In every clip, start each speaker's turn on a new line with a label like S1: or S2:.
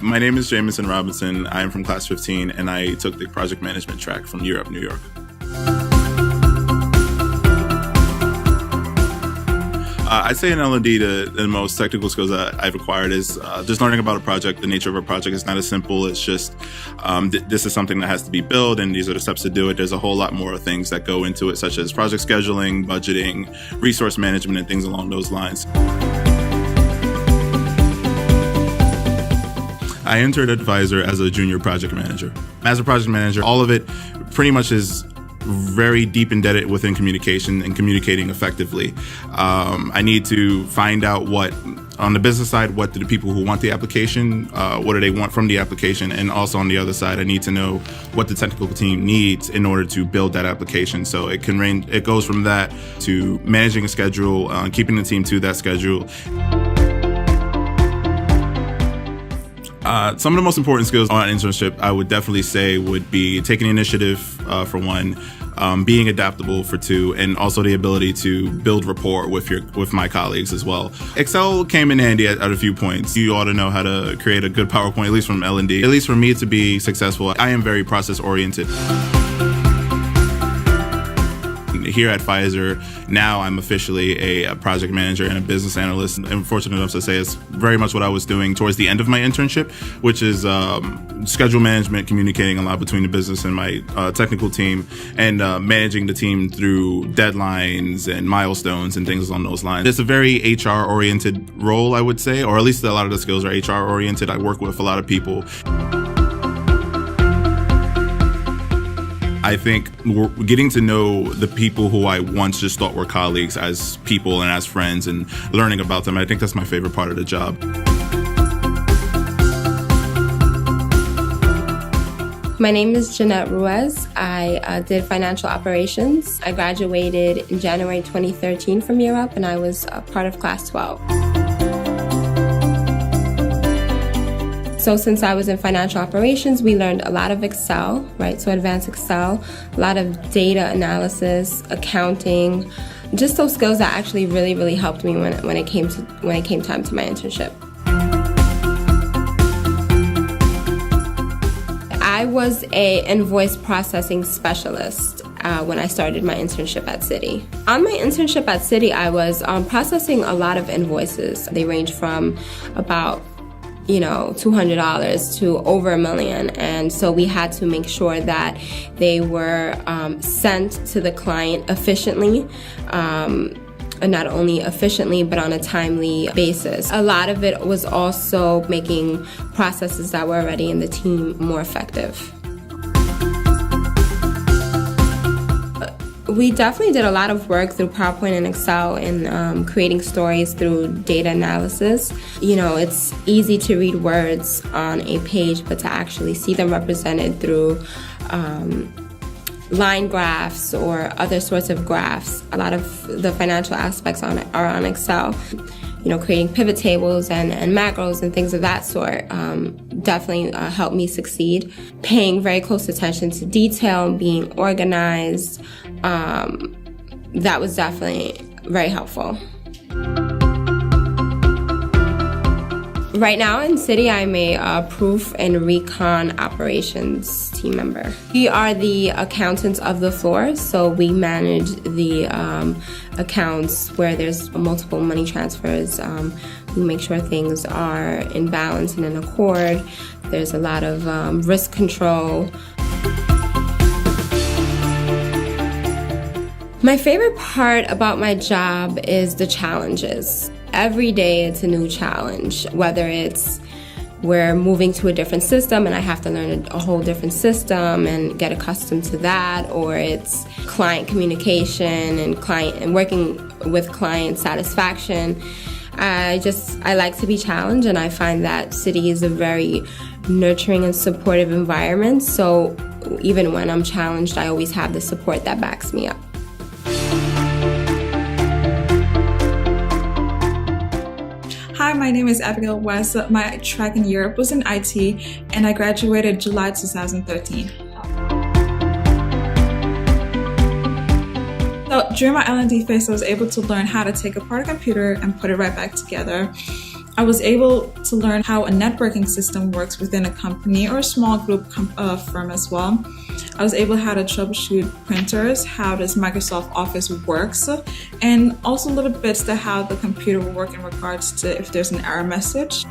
S1: My name is Jamison Robinson. I am from class 15, and I took the project management track from Europe, New York. I'd say in L&D, the most technical skills that I've acquired is just learning about a project. The nature of a project is not as simple. It's just this is something that has to be built, and these are the steps to do it. There's a whole lot more things that go into it, such as project scheduling, budgeting, resource management, and things along those lines. I entered Advisor as a junior project manager. As a project manager, all of it pretty much is very deep embedded within communication and communicating effectively. I need to find out what, on the business side, what do the people who want the application, what do they want from the application, and also on the other side, I need to know what the technical team needs in order to build that application. So it can range. It goes from that to managing a schedule, keeping the team to that schedule. Some of the most important skills on an internship, I would definitely say, would be taking initiative, for one, being adaptable, for two, and also the ability to build rapport with my colleagues as well. Excel came in handy at a few points. You ought to know how to create a good PowerPoint, at least from L&D. At least for me to be successful, I am very process-oriented. Here at Pfizer, now I'm officially a project manager and a business analyst. I'm fortunate enough to say it's very much what I was doing towards the end of my internship, which is schedule management, communicating a lot between the business and my technical team, and managing the team through deadlines and milestones and things along those lines. It's a very HR-oriented role, I would say, or at least a lot of the skills are HR-oriented. I work with a lot of people. I think we're getting to know the people who I once just thought were colleagues as people and as friends, and learning about them. I think that's my favorite part of the job.
S2: My name is Jeanette Ruiz. I did financial operations. I graduated in January 2013 from Europe, and I was part of class 12. So since I was in financial operations, we learned a lot of Excel, right? So advanced Excel, a lot of data analysis, accounting, just those skills that actually really helped me when it came time to my internship. I was an invoice processing specialist when I started my internship at Citi. On my internship at Citi, I was processing a lot of invoices. They range from about $200 to over $1 million. And so we had to make sure that they were sent to the client efficiently, and not only efficiently, but on a timely basis. A lot of it was also making processes that were already in the team more effective. We definitely did a lot of work through PowerPoint and Excel in creating stories through data analysis. It's easy to read words on a page, but to actually see them represented through line graphs or other sorts of graphs. A lot of the financial aspects are on Excel. Creating pivot tables and macros and things of that sort definitely helped me succeed. Paying very close attention to detail, being organized, that was definitely very helpful. Right now in Citi, I'm a proof and recon operations team member. We are the accountants of the floor, so we manage the accounts where there's multiple money transfers. We make sure things are in balance and in accord. There's a lot of risk control. My favorite part about my job is the challenges. Every day it's a new challenge, whether it's we're moving to a different system and I have to learn a whole different system and get accustomed to that, or it's client communication and working with client satisfaction. I like to be challenged, and I find that Citi is a very nurturing and supportive environment. So even when I'm challenged, I always have the support that backs me up.
S3: Hi, my name is Abigail West. My track in Europe was in IT, and I graduated July 2013. So during my L&D phase, I was able to learn how to take apart a computer and put it right back together. I was able to learn how a networking system works within a company or a small group firm as well. I was able how to troubleshoot printers, how does Microsoft Office works, and also little bits to how the computer will work in regards to if there's an error message.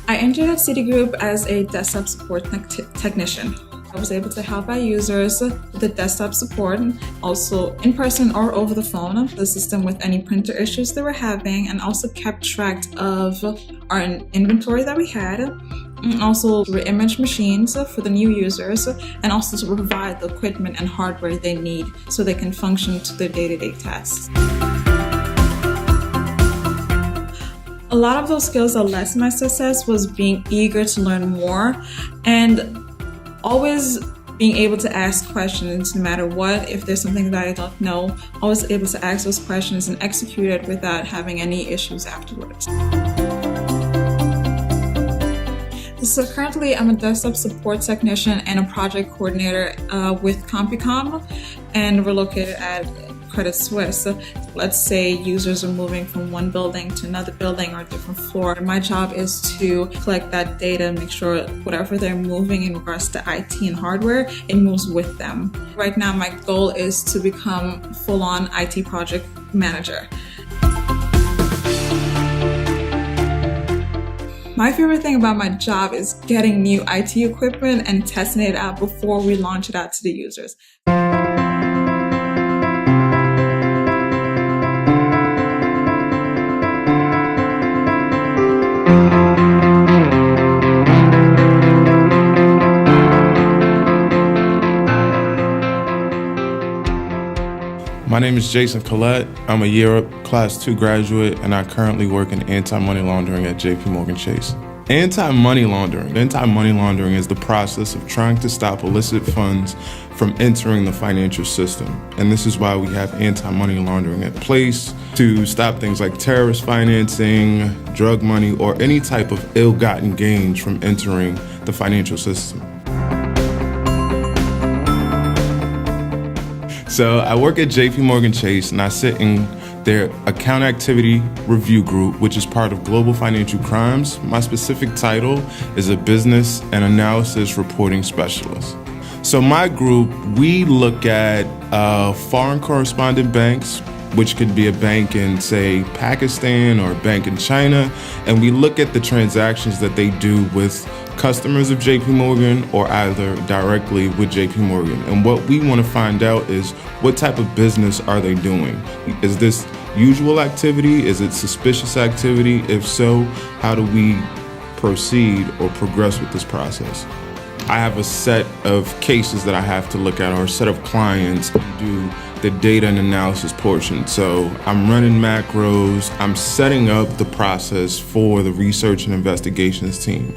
S3: I entered at Citigroup as a desktop support technician. I was able to help our users with the desktop support, also in person or over the phone, the system with any printer issues they were having, and also kept track of our inventory that we had, and also re-image machines for the new users, and also to provide the equipment and hardware they need so they can function to their day-to-day tasks. A lot of those skills that led to my success was being eager to learn more and always being able to ask questions no matter what. If there's something that I don't know, always able to ask those questions and execute it without having any issues afterwards. So currently I'm a desktop support technician and a project coordinator with CompuCom, and we're located at Credit Suisse. Let's say users are moving from one building to another building or a different floor. My job is to collect that data, make sure whatever they're moving in regards to IT and hardware, it moves with them. Right now, my goal is to become full-on IT project manager. My favorite thing about my job is getting new IT equipment and testing it out before we launch it out to the users.
S4: My name is Jason Collette. I'm a year up Class 2 graduate, and I currently work in anti-money laundering at JPMorgan Chase. Anti-money laundering is the process of trying to stop illicit funds from entering the financial system. And this is why we have anti-money laundering in place to stop things like terrorist financing, drug money, or any type of ill-gotten gains from entering the financial system. So I work at JPMorgan Chase, and I sit in their account activity review group, which is part of Global Financial Crimes. My specific title is a business and analysis reporting specialist. So my group, we look at foreign correspondent banks, which could be a bank in, say, Pakistan or a bank in China, and we look at the transactions that they do with customers of JP Morgan or either directly with JP Morgan. And what we want to find out is what type of business are they doing? Is this usual activity? Is it suspicious activity? If so, how do we proceed or progress with this process? I have a set of cases that I have to look at, or a set of clients, and do the data and analysis portion. So I'm running macros, I'm setting up the process for the research and investigations team.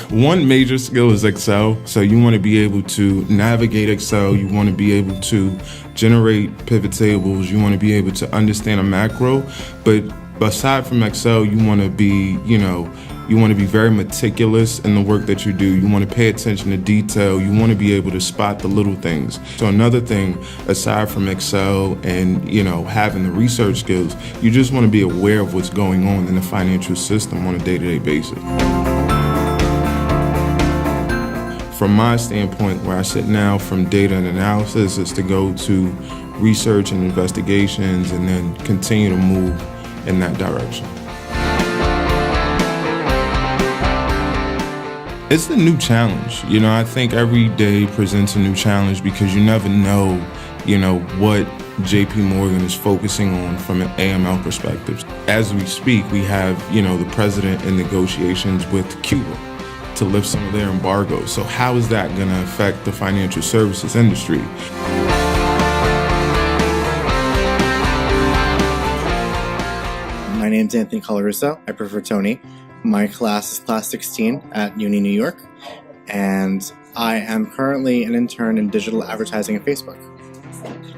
S4: One major skill is Excel. So you want to be able to navigate Excel, you want to be able to generate pivot tables, you want to be able to understand a macro. But aside from Excel, you want to be, you want to be very meticulous in the work that you do. You want to pay attention to detail. You want to be able to spot the little things. So another thing, aside from Excel and, having the research skills, you just want to be aware of what's going on in the financial system on a day-to-day basis. From my standpoint, where I sit now from data and analysis is to go to research and investigations and then continue to move in that direction. It's the new challenge. I think every day presents a new challenge because you never know, what JP Morgan is focusing on from an AML perspective. As we speak, we have, the president in negotiations with Cuba to lift some of their embargoes. So how is that going to affect the financial services industry?
S5: My name's Anthony Colarusso. I prefer Tony. My class is Class 16 at YUNY, New York, and I am currently an intern in digital advertising at Facebook.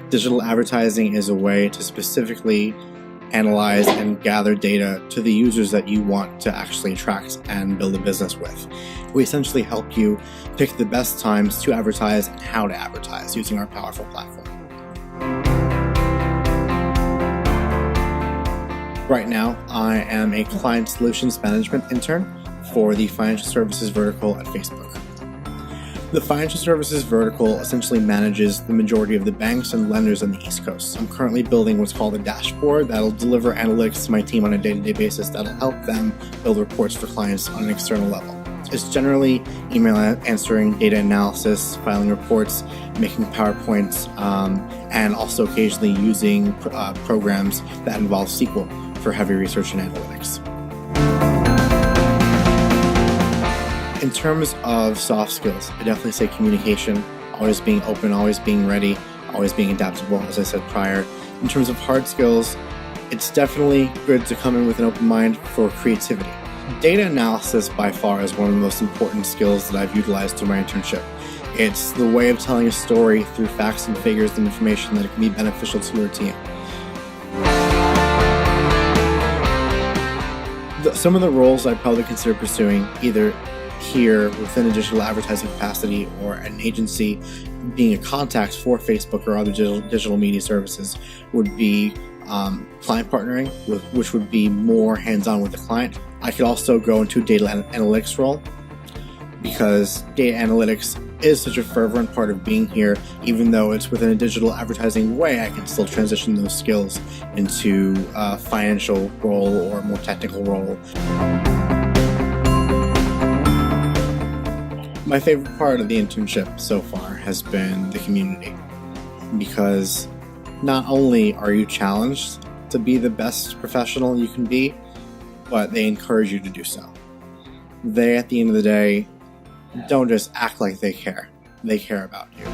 S5: Digital advertising is a way to specifically analyze and gather data to the users that you want to actually attract and build a business with. We essentially help you pick the best times to advertise and how to advertise using our powerful platform. Right now, I am a Client Solutions Management intern for the Financial Services vertical at Facebook. The Financial Services vertical essentially manages the majority of the banks and lenders on the East Coast. I'm currently building what's called a dashboard that'll deliver analytics to my team on a day-to-day basis that'll help them build reports for clients on an external level. It's generally email answering, data analysis, filing reports, making PowerPoints, and also occasionally using programs that involve SQL for heavy research and analytics. In terms of soft skills, I definitely say communication, always being open, always being ready, always being adaptable, as I said prior. In terms of hard skills, it's definitely good to come in with an open mind for creativity. Data analysis by far is one of the most important skills that I've utilized through my internship. It's the way of telling a story through facts and figures and information that can be beneficial to your team. Some of the roles I'd probably consider pursuing, either here within a digital advertising capacity or an agency, being a contact for Facebook or other digital media services, would be client partnering, which would be more hands-on with the client. I could also go into a data analytics role, because data analytics is such a fervent part of being here. Even though it's within a digital advertising way, I can still transition those skills into a financial role or a more technical role. My favorite part of the internship so far has been the community, because not only are you challenged to be the best professional you can be, but they encourage you to do so. They, at the end of the day, don't just act like they care about you.